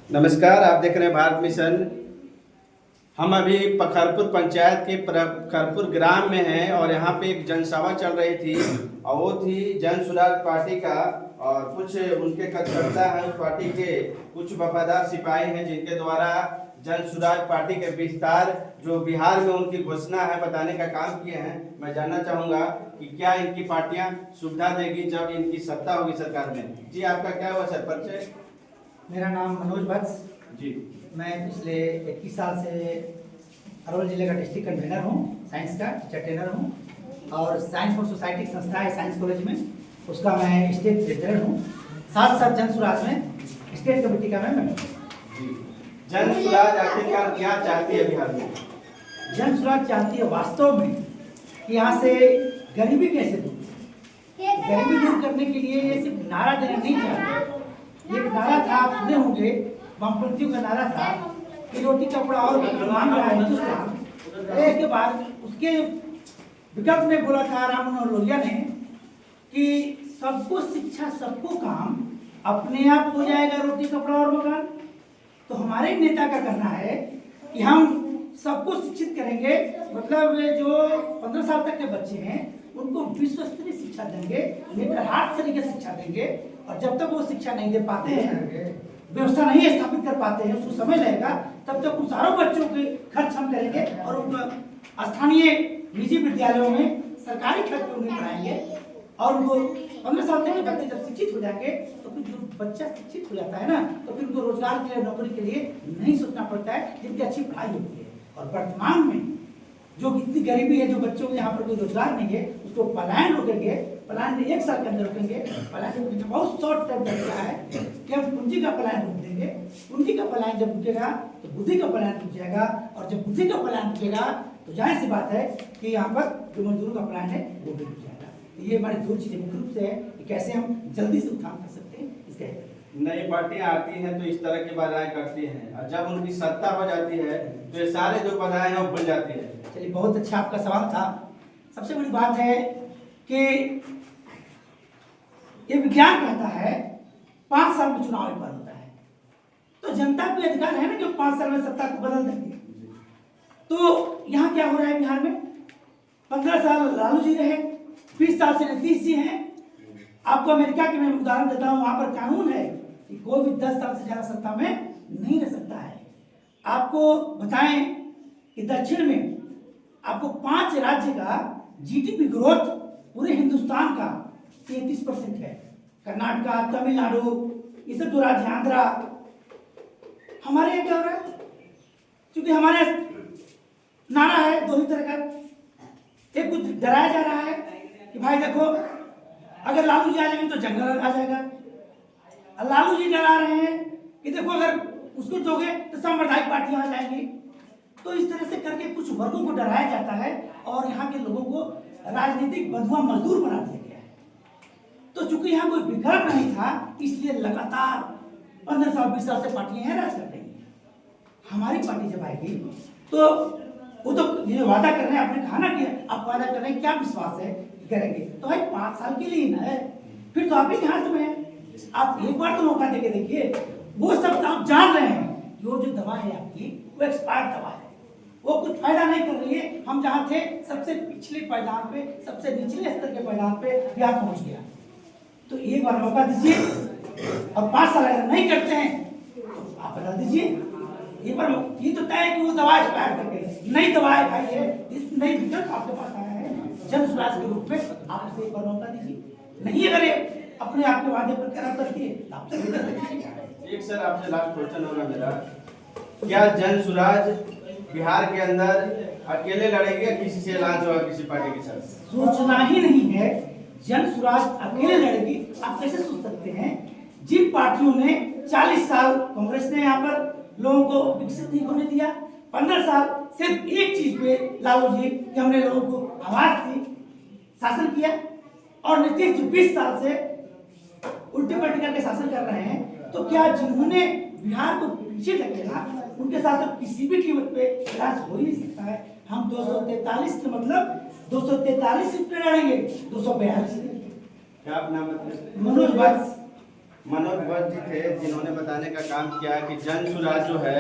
नमस्कार, आप देख रहे हैं भारत मिशन। हम अभी पखरपुर पंचायत के पखरपुर ग्राम में हैं और यहाँ पे एक जनसभा चल रही थी और वो थी जन सुराज पार्टी का। और कुछ उनके कार्यकर्ता हैं उस पार्टी के, कुछ वफादार सिपाही हैं जिनके द्वारा जन सुराज पार्टी के विस्तार जो बिहार में उनकी घोषणा है बताने का काम किए हैं। मैं जानना चाहूँगा कि क्या इनकी पार्टियाँ सुविधा देगी जब इनकी सत्ता होगी सरकार में। जी, आपका क्या हुआ सर परिचय? मेरा नाम मनोज भट्ट जी। मैं पिछले 21 साल से अरवल जिले का डिस्ट्रिक्ट कन्वीनर हूँ, साइंस का टीचर ट्रेनर हूँ और साइंस फॉर सोसाइटी संस्था है साइंस कॉलेज में, उसका मैं स्टेट प्रेसिडेंट हूँ। साथ साथ जन सुराज में स्टेट कमेटी का मैं मेंबर हूँ। जन सुराज आखिरकार क्या चाहती है बिहार में? जन सुराज चाहती है वास्तव में कि यहाँ से गरीबी कैसे दूर, गरीबी दूर करने के लिए ये सिर्फ नारा देना नहीं चाहते। ये नारा था, आप सुने होंगे, वामपंथियों का नारा था कि रोटी कपड़ा और मांग रहा है हिंदुस्तान। इसके बाद उसके विकल्प में बोला था राम मनोहर लोहिया ने कि सबको शिक्षा सबको काम, अपने आप हो जाएगा रोटी कपड़ा और मकान। तो हमारे नेता का कहना है कि हम सबको शिक्षित करेंगे, मतलब जो 15 साल तक के बच्चे हैं उनको विश्व स्तरीय शिक्षा देंगे, नेत्रहाट तरीके से शिक्षा देंगे। और जब तक वो शिक्षा नहीं दे पाते हैं, व्यवस्था नहीं स्थापित कर पाते हैं, उसको समय लगेगा, तब तक उन सारों बच्चों के खर्च हम करेंगे और उनको स्थानीय निजी विद्यालयों में सरकारी खर्च में उन्हें पढ़ाएंगे। और उनको 15 साल तक के बच्चे जब शिक्षित हो जाएंगे तो फिर जो बच्चा शिक्षित हो जाता है ना, तो फिर उनको रोजगार के लिए, नौकरी के लिए नहीं सोचना पड़ता है, जिनकी अच्छी पढ़ाई होती है। और वर्तमान में जो इतनी गरीबी है, जो बच्चों को यहाँ पर कोई रोजगार नहीं है, उसको पलायन रोकेंगे। पलायन में 1 साल के अंदर रोकेंगे। पलायन रोकने का बहुत शॉर्ट टर्म तरीका है कि हम पूंजी का पलायन रोक देंगे। पूंजी का पलायन जब रुकेगा तो बुद्धि का पलायन रुक जाएगा, और जब बुद्धि का पलायन रुकेगा तो जाहिर सी बात है कि यहाँ पर जो मजदूरों का पलायन है वो भी रुक जाएगा। तो ये हमारी 2 चीजें मुख्य रूप से है कि कैसे हम जल्दी से उत्थान कर सकते हैं, इसका नई पार्टियां आती हैं तो इस तरह की बाधाएं करती हैं और जब उनकी सत्ता हो जाती है तो ये सारे जो बाधाएं हैं वो भूल जाती है। चलिए, बहुत अच्छा आपका सवाल था। सबसे बड़ी बात है कि ये विज्ञान कहता है 5 साल में चुनाव एक बार होता है, तो जनता को अधिकार है ना कि 5 साल में सत्ता को बदल देंगे। तो यहाँ क्या हो रहा है बिहार में, 15 साल लालू जी रहे, 20 साल से नीतीश जी हैं। आपको अमेरिका के मैं उदाहरण देता हूँ, वहां पर कानून है कि कोई भी 10 साल से ज्यादा सत्ता में नहीं रह सकता है। आपको बताएं कि दक्षिण में आपको 5 राज्य का जीडीपी ग्रोथ पूरे हिंदुस्तान का 33% है। कर्नाटका, तमिलनाडु, ये सब जो राज्य, आंध्रा। हमारे यहाँ क्या हो रहा है, क्योंकि हमारे नारा है 2 ही तरह का। एक कुछ डराया जा रहा है कि भाई देखो, अगर लालू जी आ जाएंगे तो जंगल आ जाएगा। लालू जी डरा रहे हैं कि देखो अगर उसको दोगे तो सांप्रदायिक पार्टियां आ जाएंगी। तो इस तरह से करके कुछ वर्गों को डराया जाता है और यहाँ के लोगों को राजनीतिक बंधुआ मजदूर बना दिया गया है। तो चूंकि यहाँ कोई विकल्प नहीं था, इसलिए लगातार 15 साल 20 साल से पार्टियां हैं राज कर रही हैं। हमारी पार्टी जब आएगी तो वो तो ये वादा कर रहे हैं, आपने कहा ना कि आप वादा कर रहे हैं, क्या विश्वास है करेंगे, तो भाई 5 साल के लिए ना है, फिर तो आप ही के हाथ में है। आप एक बार तो मौका देके देखिए। वो सब आप जान रहे हैं कि वो जो दवा है आपकी वो एक्सपायर्ड दवा है, वो कुछ फायदा नहीं कर रही है। हम जहाँ थे सबसे पिछले पायदान पे, सबसे निचले स्तर के पायदान पे बिहार पहुंच गया। तो एक बार मौका दीजिए, और 5 साल अगर नहीं करते हैं तो आप बदल दीजिए। एक बार ये तो तय है कि वो दवा एक्सपायर कर गई, नई दवा है भाई, है इस नई विकल्प आपके पास आया है जन सुराज के रूप में, आप उसे एक बार मौका दीजिए। नहीं अगर अपने आप के वादे पर खरा करती है तो आप एक सर आपसे लास्ट क्वेश्चन होगा मेरा, क्या जन सुराज बिहार के अंदर अकेले लड़ेगी या किसी से ऐलान होगा, किसी पार्टी के साथ? सोचना ही नहीं है जन सुराज अकेले लड़ेगी। आप कैसे सोच सकते हैं, जिन पार्टियों ने 40 साल कांग्रेस ने यहाँ पर लोगों को विकसित नहीं होने दिया, 15 साल सिर्फ एक चीज पे लालू जी कि हमने लोगों को आवाज दी, शासन किया, और नीतीश 20 साल से उल्टी पलटी करके शासन कर रहे हैं। तो क्या जिन्होंने बिहार को पीछे धकेला उनके साथ अब किसी भी कीमत पे राज हो ही नहीं सकता है। हम 243 के मतलब 243 सीट पे लड़ेंगे, 242 क्या आप नाम बताएं? मनोज भट्ट। मनोज भट्ट जी थे जिन्होंने बताने का काम किया कि जन सुराज जो है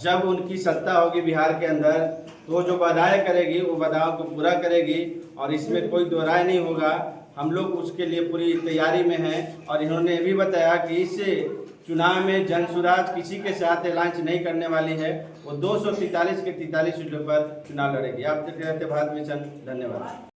जब उनकी सत्ता होगी बिहार के अंदर तो जो वादाएं करेगी वो वादाओं को पूरा करेगी और इसमें कोई दो राय नहीं होगा। हम लोग उसके लिए पूरी तैयारी में हैं और इन्होंने ये भी बताया कि इस चुनाव में जन सुराज किसी के साथ लांच नहीं करने वाली है। वो 243 के 43 सीटों पर चुनाव लड़ेगी। आप देखते रहते भारत मिशन। धन्यवाद।